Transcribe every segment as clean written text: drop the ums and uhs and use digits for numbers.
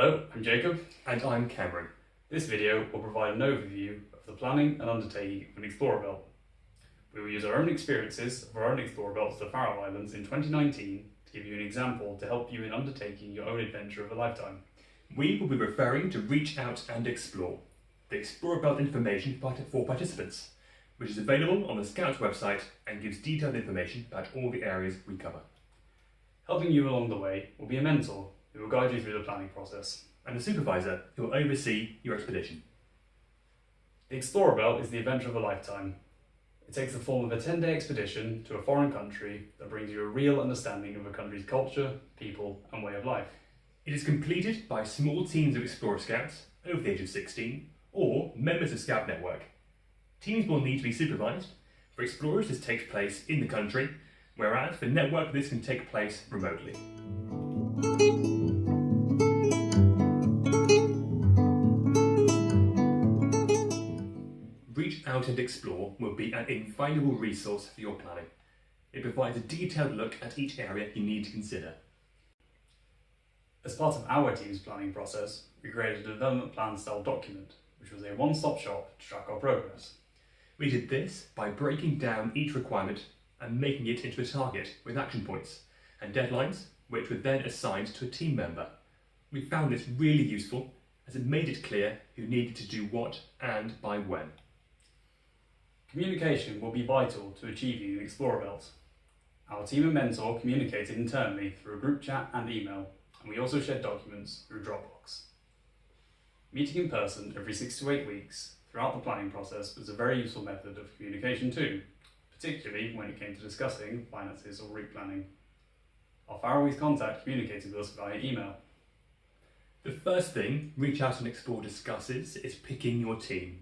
Hello, I'm Jacob. And I'm Cameron. This video will provide an overview of the planning and undertaking of an Explorer Belt. We will use our own experiences of our own Explorer Belt to the Faroe Islands in 2019 to give you an example to help you in undertaking your own adventure of a lifetime. We will be referring to Reach Out and Explore, the Explorer Belt information for participants, which is available on the Scouts website and gives detailed information about all the areas we cover. Helping you along the way will be a mentor who will guide you through the planning process, and a supervisor who will oversee your expedition. The Explorer Belt is the adventure of a lifetime. It takes the form of a 10-day expedition to a foreign country that brings you a real understanding of a country's culture, people and way of life. It is completed by small teams of Explorer Scouts over the age of 16 or members of Scout Network. Teams will need to be supervised. For Explorers, this takes place in the country, whereas for Network, this can take place remotely. Reach Out and Explore will be an invaluable resource for your planning. It provides a detailed look at each area you need to consider. As part of our team's planning process, we created a development plan style document, which was a one-stop shop to track our progress. We did this by breaking down each requirement and making it into a target with action points and deadlines, which were then assigned to a team member. We found this really useful as it made it clear who needed to do what and by when. Communication will be vital to achieving an Explorer Belt. Our team and mentor communicated internally through a group chat and email, and we also shared documents through Dropbox. Meeting in person every 6 to 8 weeks throughout the planning process was a very useful method of communication too, particularly when it came to discussing finances or route planning. Our Faroese contact communicated with us via email. The first thing Reach Out and Explore discusses is picking your team.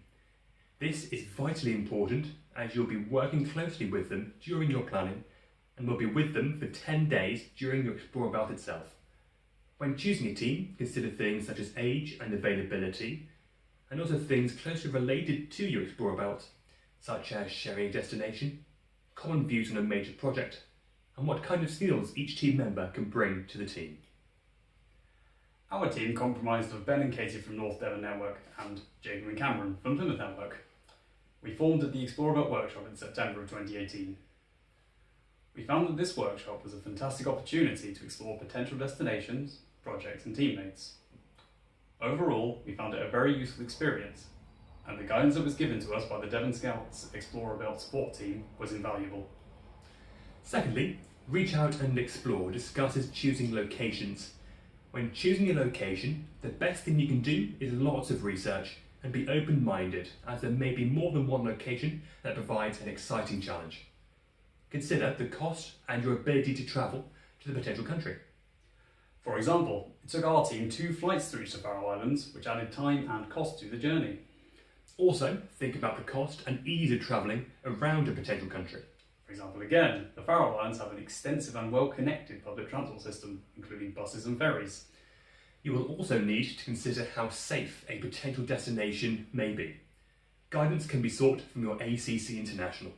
This is vitally important as you'll be working closely with them during your planning and will be with them for 10 days during your Explorer Belt itself. When choosing a team, consider things such as age and availability, and also things closely related to your Explorer Belt, such as sharing a destination, common views on a major project, and what kind of skills each team member can bring to the team. Our team comprised of Ben and Katie from North Devon Network and Jacob and Cameron from Plymouth Network. We formed at the Explorer Belt workshop in September of 2018. We found that this workshop was a fantastic opportunity to explore potential destinations, projects and teammates. Overall, we found it a very useful experience, and the guidance that was given to us by the Devon Scouts Explorer Belt support team was invaluable. Secondly, Reach Out and Explore discusses choosing locations. When choosing a location, the best thing you can do is lots of research and be open-minded, as there may be more than one location that provides an exciting challenge. Consider the cost and your ability to travel to the potential country. For example, it took our team 2 flights to reach the Faroe Islands, which added time and cost to the journey. Also, think about the cost and ease of travelling around a potential country. For example, again, the Faroe Islands have an extensive and well-connected public transport system, including buses and ferries. You will also need to consider how safe a potential destination may be. Guidance can be sought from your ACC International.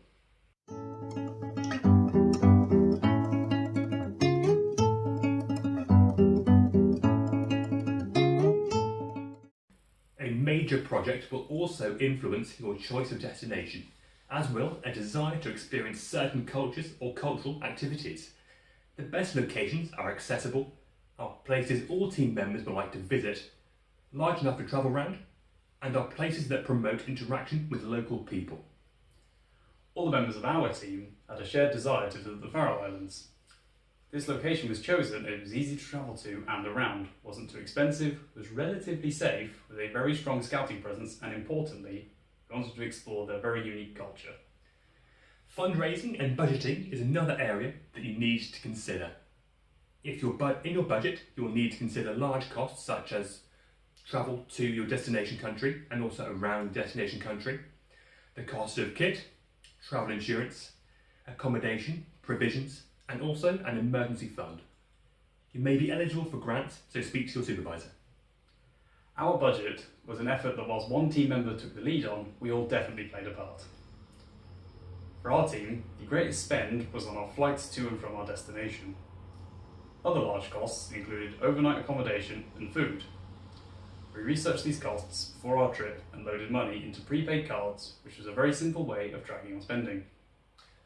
A major project will also influence your choice of destination, as will a desire to experience certain cultures or cultural activities. The best locations are accessible, are places all team members would like to visit, large enough to travel around, and are places that promote interaction with local people. All the members of our team had a shared desire to visit the Faroe Islands. This location was chosen, it was easy to travel to and around, wasn't too expensive, was relatively safe, with a very strong scouting presence, and importantly, we wanted to explore their very unique culture. Fundraising and budgeting is another area that you need to consider. If you're in your budget, you'll need to consider large costs such as travel to your destination country and also around the destination country, the cost of kit, travel insurance, accommodation, provisions, and also an emergency fund. You may be eligible for grants, so speak to your supervisor. Our budget was an effort that whilst one team member took the lead on, we all definitely played a part. For our team, the greatest spend was on our flights to and from our destination. Other large costs included overnight accommodation and food. We researched these costs before our trip and loaded money into prepaid cards, which was a very simple way of tracking our spending.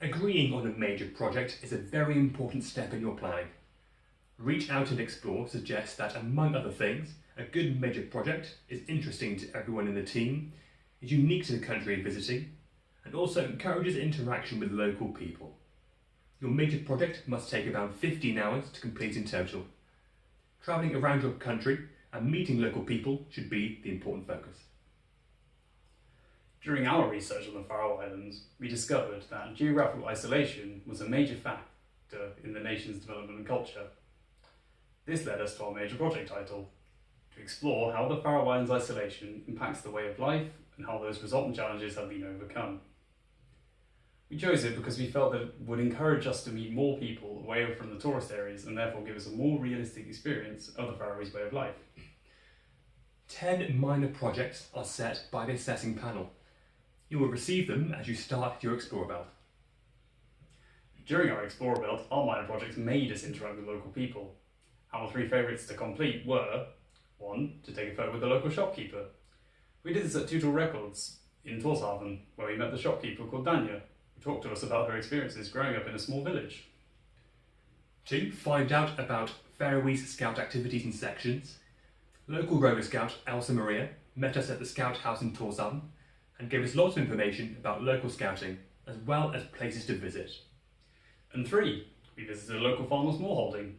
Agreeing on a major project is a very important step in your planning. Reach Out and Explore suggests that, among other things, a good major project is interesting to everyone in the team, is unique to the country you're visiting, and also encourages interaction with local people. Your major project must take about 15 hours to complete in total. Travelling around your country and meeting local people should be the important focus. During our research on the Faroe Islands, we discovered that geographical isolation was a major factor in the nation's development and culture. This led us to our major project title, to explore how the Faroe Islands isolation impacts the way of life and how those resultant challenges have been overcome. We chose it because we felt that it would encourage us to meet more people away from the tourist areas and therefore give us a more realistic experience of the Faroese way of life. 10 minor projects are set by the assessing panel. You will receive them as you start your Explorer Belt. During our Explorer Belt, our minor projects made us interact with local people. Our 3 favourites to complete were 1. To take a photo with the local shopkeeper. We did this at Tutel Records in Torshavn, where we met the shopkeeper called Danya, who talked to us about her experiences growing up in a small village. 2. Find out about Faroese Scout activities and sections. Local roller scout Elsa Maria met us at the Scout House in Torshavn and gave us lots of information about local scouting, as well as places to visit. And 3. We visited a local farmer's smallholding.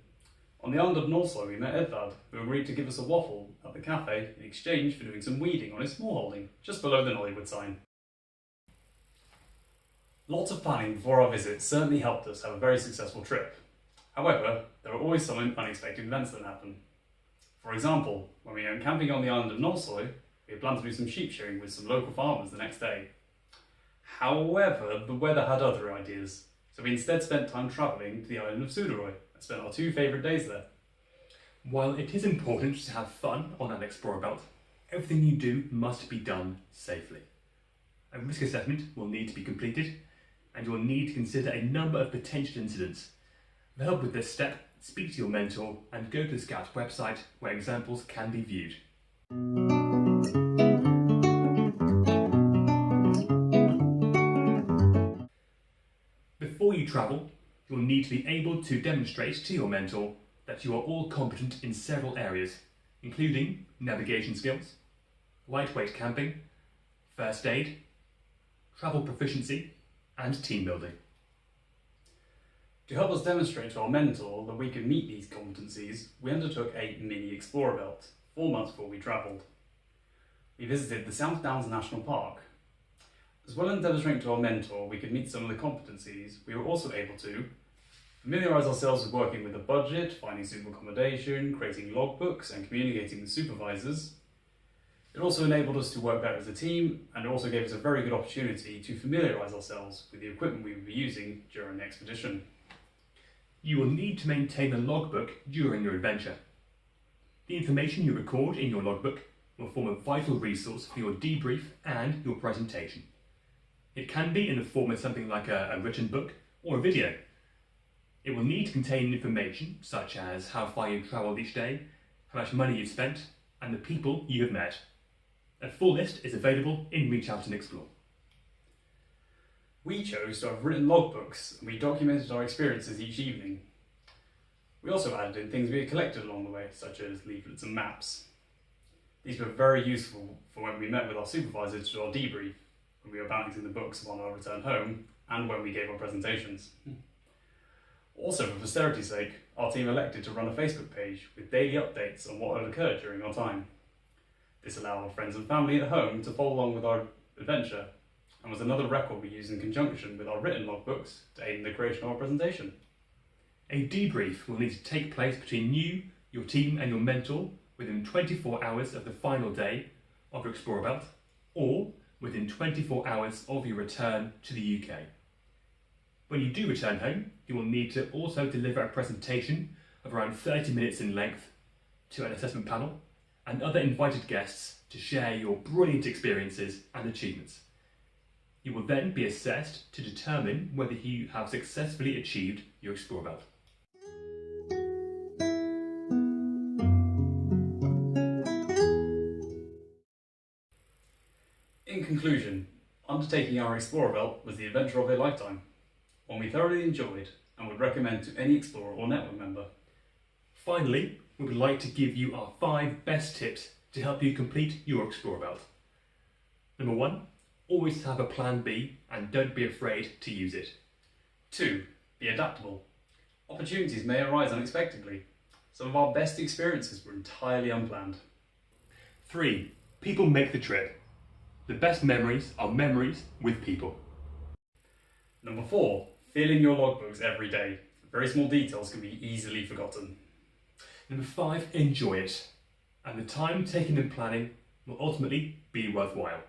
On the island of Nolsoy, we met Edvard, who agreed to give us a waffle at the cafe in exchange for doing some weeding on his smallholding, just below the Nollywood sign. Lots of planning before our visit certainly helped us have a very successful trip. However, there are always some unexpected events that happen. For example, when we went camping on the island of Nolsoy, we had planned to do some sheep shearing with some local farmers the next day. However, the weather had other ideas, so we instead spent time travelling to the island of Suðuroy and spent our 2 favourite days there. While it is important to have fun on an Explorer Belt, everything you do must be done safely. A risk assessment will need to be completed, and you will need to consider a number of potential incidents. To help with this step, speak to your mentor and go to the Scout's website where examples can be viewed. Before you travel, you will need to be able to demonstrate to your mentor that you are all competent in several areas, including navigation skills, lightweight camping, first aid, travel proficiency, and team building. To help us demonstrate to our mentor that we could meet these competencies, we undertook a mini Explorer Belt 4 months before we travelled. We visited the South Downs National Park. As well as demonstrating to our mentor we could meet some of the competencies, we were also able to familiarise ourselves with working with a budget, finding suitable accommodation, creating logbooks and communicating with supervisors. It also enabled us to work better as a team, and it also gave us a very good opportunity to familiarise ourselves with the equipment we would be using during the expedition. You will need to maintain a logbook during your adventure. The information you record in your logbook will form a vital resource for your debrief and your presentation. It can be in the form of something like a written book or a video. It will need to contain information such as how far you've travelled each day, how much money you've spent, and the people you have met. A full list is available in Reach Out and Explore. We chose to have written logbooks, and we documented our experiences each evening. We also added in things we had collected along the way, such as leaflets and maps. These were very useful for when we met with our supervisor to do our debrief, when we were balancing the books upon our return home, and when we gave our presentations. Also, for posterity's sake, our team elected to run a Facebook page with daily updates on what had occurred during our time. This allowed our friends and family at home to follow along with our adventure, and was another record we used in conjunction with our written logbooks to aid in the creation of our presentation. A debrief will need to take place between you, your team and your mentor within 24 hours of the final day of your Explorer Belt, or within 24 hours of your return to the UK. When you do return home, you will need to also deliver a presentation of around 30 minutes in length to an assessment panel and other invited guests to share your brilliant experiences and achievements. You will then be assessed to determine whether you have successfully achieved your Explorer Belt. In conclusion, undertaking our Explorer Belt was the adventure of a lifetime, one we thoroughly enjoyed and would recommend to any Explorer or network member. Finally, we would like to give you our 5 best tips to help you complete your Explorer Belt. Number 1, always have a plan B and don't be afraid to use it. 2, be adaptable. Opportunities may arise unexpectedly. Some of our best experiences were entirely unplanned. 3, people make the trip. The best memories are memories with people. Number 4, fill in your logbooks every day. Very small details can be easily forgotten. Number 5, enjoy it. And the time taken in planning will ultimately be worthwhile.